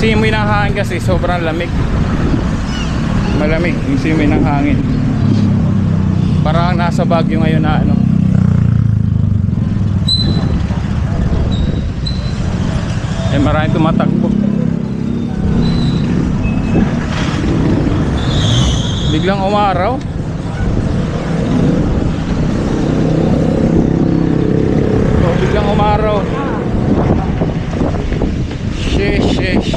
simoy ng hangin kasi sobrang lamig. Malamig yung simoy ng hangin. Parang nasa Baguio ngayon na ano. Eh maraming tumatakbo. Biglang umaraw. Oh, biglang umaraw. Sheesh.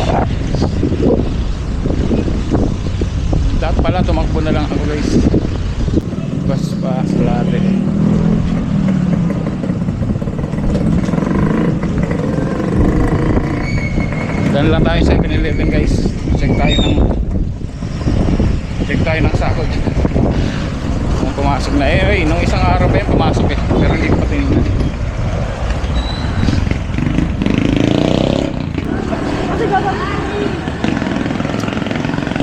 Dapat pala tumakbo na lang ako guys. Bas pa sa lahat eh. Dan lang tayo sa 7-Eleven guys. Check tayo ng sakod. Kung pumasok na eh, nung isang araw pa yan pumasok eh. Pero hindi ko pa tinignan.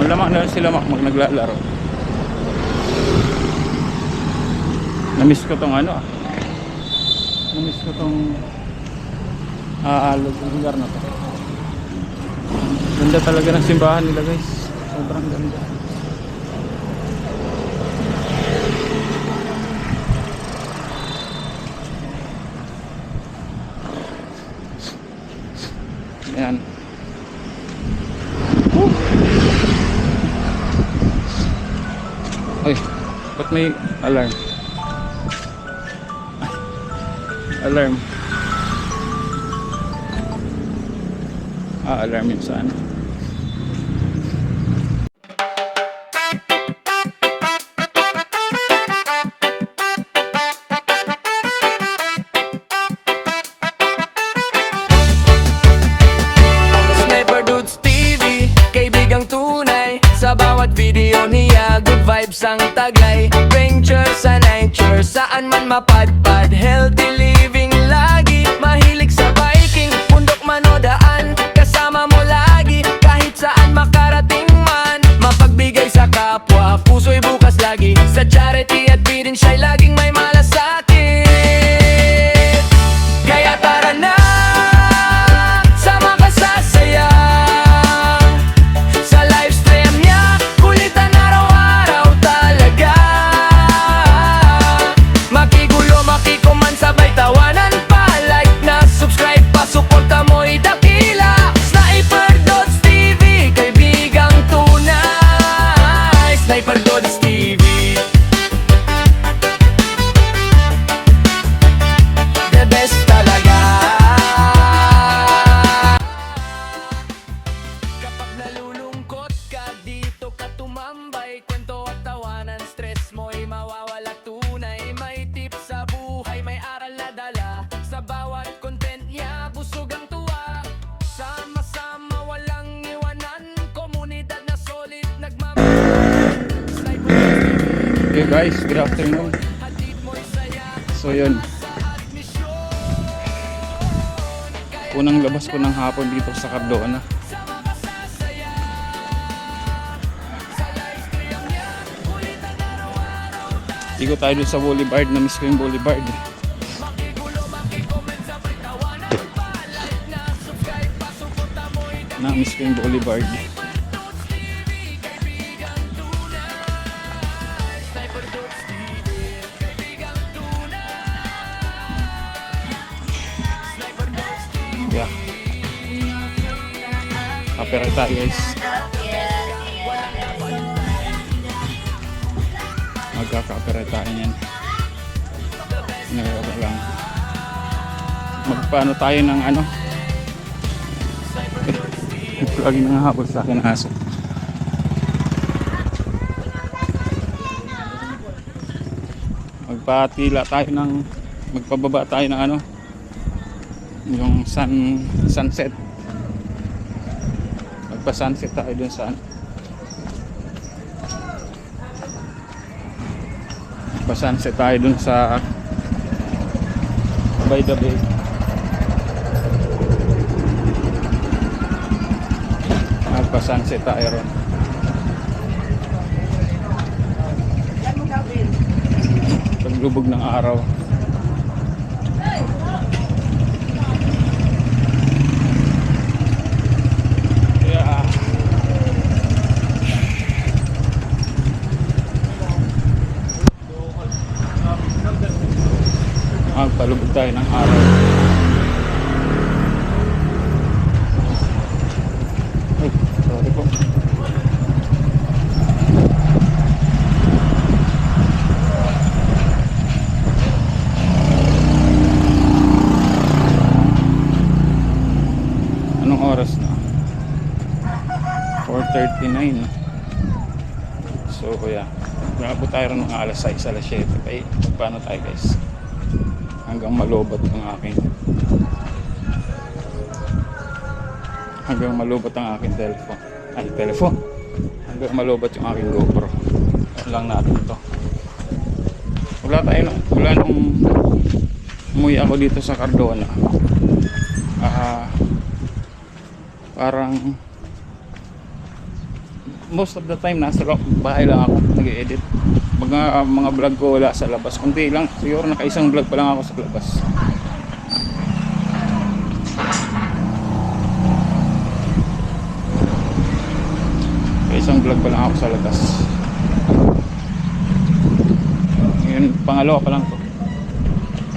Malamang na sila mag naglalaro. Namiss ko tong ano ah. Namiss ko tong lugar na to. Ganda talaga ng simbahan nila guys. Sobrang ganda. Ayan. Ay, ba't may alarm? Alarm. Alarm yun saan? Sa bawat video niya, good vibes ang taglay. Venture sa nature, saan man mapadpad. Healthy living lagi, mahilig sa biking. Bundok man o daan, kasama mo lagi. Kahit saan makarating man, mapagbigay sa kapwa, puso'y bukas lagi. Sa charity at feeding siya'y laging may malasakit. Kaya tara na, sama ka sa saya. Hey guys, good afternoon. So yun, unang labas ko ng hapon dito sa Cardona. Ikot tayo dun sa Boulevard. Na-miss ko yung Boulevard. Na-miss ko yung Boulevard. Yeah. Kapera tayo guys. Magkakapera tayo yan. Nagkakapera lang. Magpaano tayo ng ano. Lagi nangahabol sa akin aso. Magpatila tayo ng, magpababa tayo ng ano, yung sunset. Magpa-sunset tayo dun sa magpa-sunset tayo dun sa by the bay. Magpa-sunset tayo ron. Paglubog ng araw. tayo ng araw. Ay, sorry po. Anong oras na? 4:39. So kuya, magkakabot tayo rin ng alas 6, alas 7. Ay, paano tayo guys? Hanggang malobot ang aking telephone. Ay, telephone. Hanggang malobot yung aking GoPro. Yan lang natin ito. Wala nung umuwi ako dito sa Cardona. Parang most of the time nasa bahay lang ako nag-edit. Mga vlog ko wala sa labas. Kunti lang, siguro naka-isang vlog pa lang ako sa labas. Isang vlog pa lang ako sa labas. Ngayon, pangalawa pa lang to.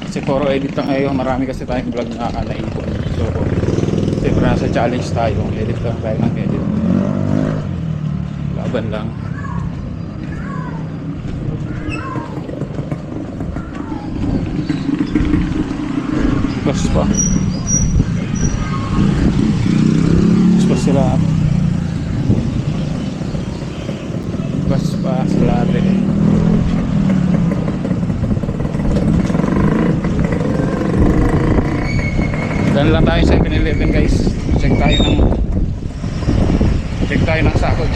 Kasi puro edit lang ngayon. Marami kasi tayong vlog na naipon. So, siyempre nasa challenge tayo. Edit lang tayo ng edit. Laban lang. Bus pa. Bus pa sila. Bus pa sila rin. Dan lang tayo sa 7-Eleven guys. Check tayo ng sakot.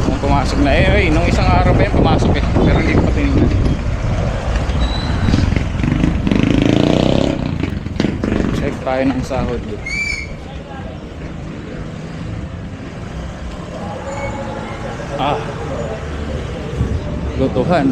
Kung pumasok na nung isang araw pa yan pumasok pero hindi ko pa tinignan. Check tayo ng sahod. Lutuhan.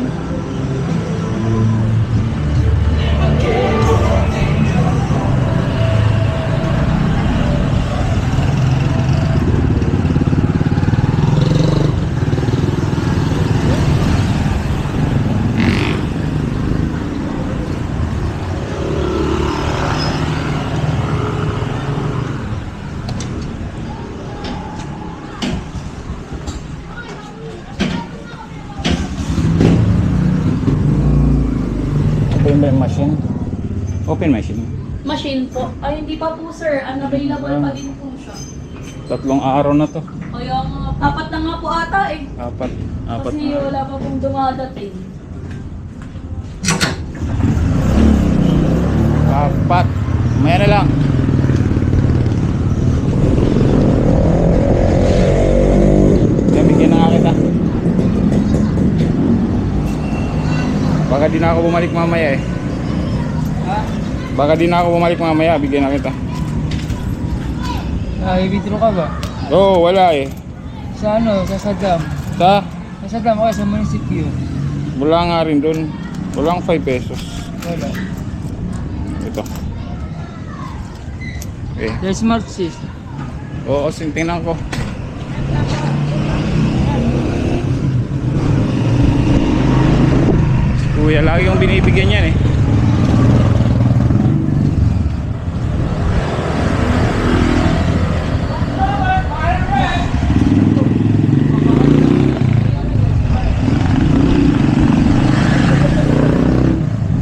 Open machine. Machine po. Ay, hindi pa po sir. Unavailable pa din po siya. 3 araw na to. O yung 4 na nga po ata eh. 4 Kasi wala pa pong dumadating. 4. Maya na lang. Bigyan na nga kita. Baka di na ako bumalik mamaya eh. Baka di na ako bumalik mamaya, bigyan na kita. I-withdraw ka ba? Oo, wala eh. Sa ano? Sa Saddam? Sa? Sa Saddam o sa munisipyo? Wala nga rin dun. Walang 5 pesos. Wala. Ito. Eh. There's smart sis. Oo, tingnan ko. Kuya, lagi yung binibigyan yan eh.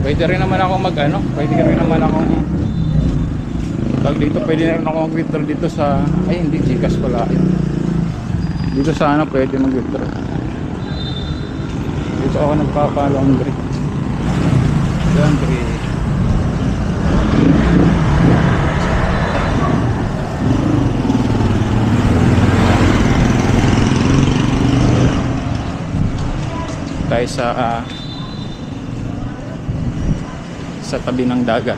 Pwede rin naman ako pwede rin naman akong pwede na rin ako mag-withdraw dito sa, ay hindi, Gcash pala yun. Dito sana pwede mag-withdraw. Dito ako nagpapa-laundry. Tayo sa tabi ng dagat.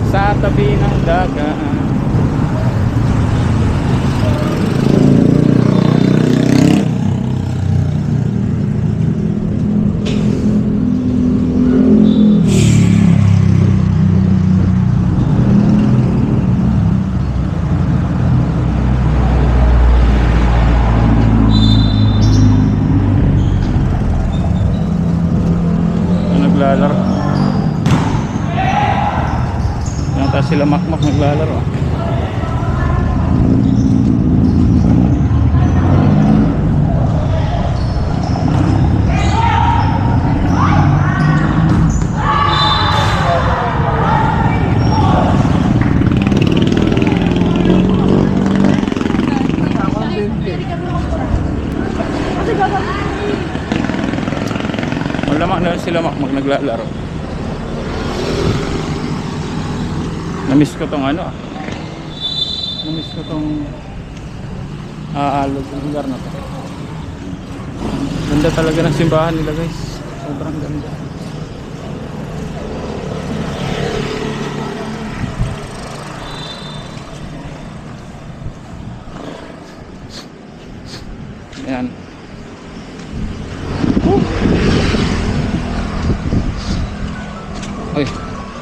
Sa tabi ng dagat. Sila makmak naglalaro. Malamang na sila makmak naglalaro. Namiss ko tong ano. Namiss ko tong lugar na to. Ganda talaga ng simbahan nila, guys. Sobrang ganda. Ayan. Uy,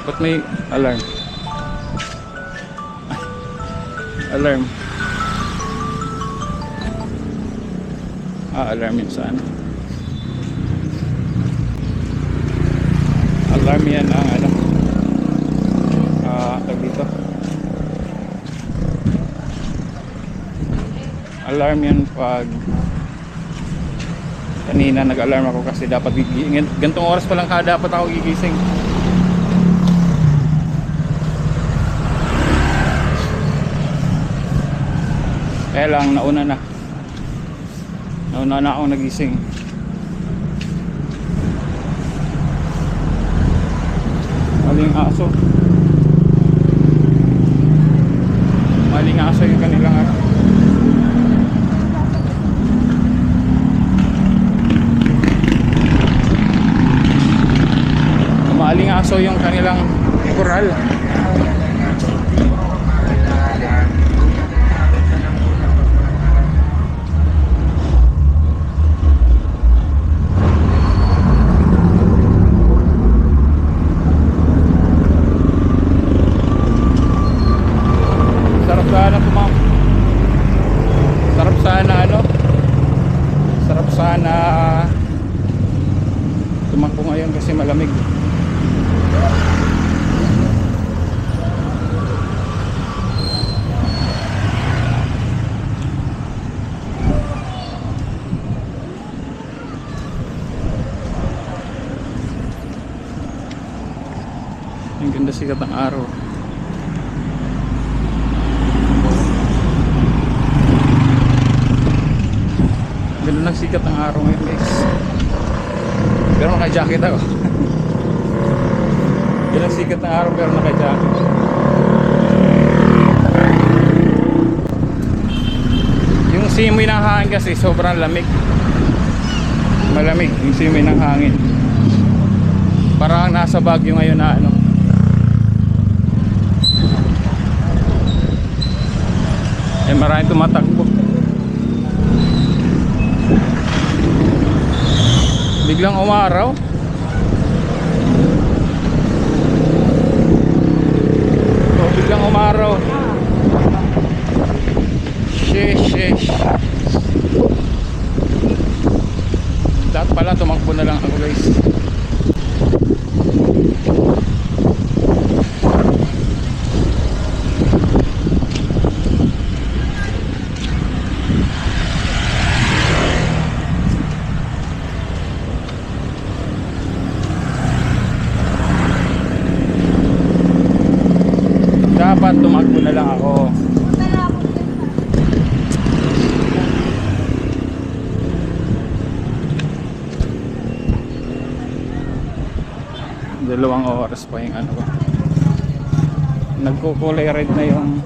ba't may alarm? Alarm. Alarm yun sa ano. Alarm yan ang ano. Tag dito. Alarm yan pag kanina nag-alarm ako kasi dapat gigising. Gantong oras pa lang dapat ako gigising. Kaya lang nauna na akong nagising. Maling aso yung kanilang ano. Maling aso yung kanilang koral. Sarap sana tumakbo ngayon kasi malamig. Ang ganda sikat ng araw. Ganda ng sikat ng araw ngayon, guys. Pero naka-jacket ako. Ganda ng sikat ng araw pero naka-jacket. Yung simoy ng hangin kasi sobrang lamig. Malamig yung simoy ng hangin. Parang nasa Baguio ngayon na ano. Maraming tumatakbo. Biglang umaraw. Biglang umaraw. Sheesh. Dapat pala tumakbo na lang ako, guys. Dapat tumakbo na lang ako. Dalawang oras pa yung ano ko. Nagko-kulay red na yung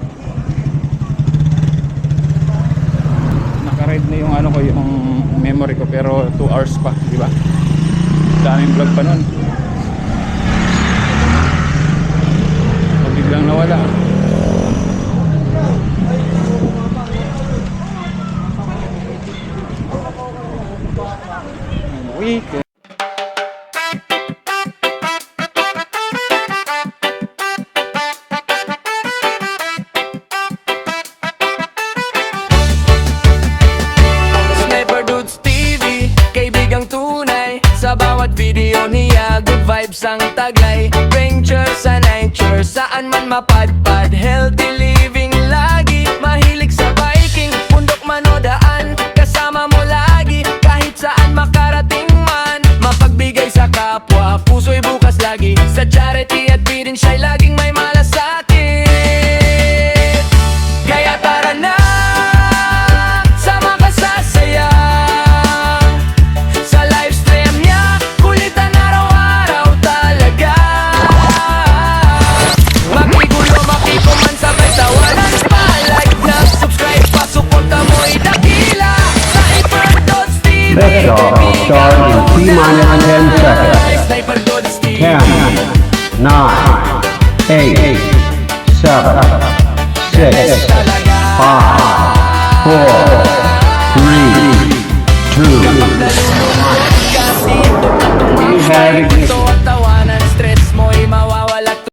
naka-red na yung ano ko, yung memory ko, pero 2 hours pa, di ba? Daming vlog pa nun. Biglang nawala. Weekend. Sniper Dudes TV, kaibigang tunay. Sa bawat video niya, good vibes ang taglay. Venture sa nature, sa saan man mapadpad. Healthy living lagi, mahilig sa biking, bundok man o daan, kasama mo lagi, kahit saan makarating man. Mapagbigay sa kapwa, puso'y bukas lagi, sa charity at birin siya'y laging may malasakit. Kaya tara na, sama ka sa saya, sa live stream niya, kulitan araw-araw talaga. Makigulo, makikuman, sabay tawanan pa, like na, subscribe pa, suporta mo'y dakila sa Hyperdots TV. Liftoff will start in T-minus 10 seconds. Hyperdots TV. 10, 9, 8, 7, 6, 5, 4, 3, 2, 1. We have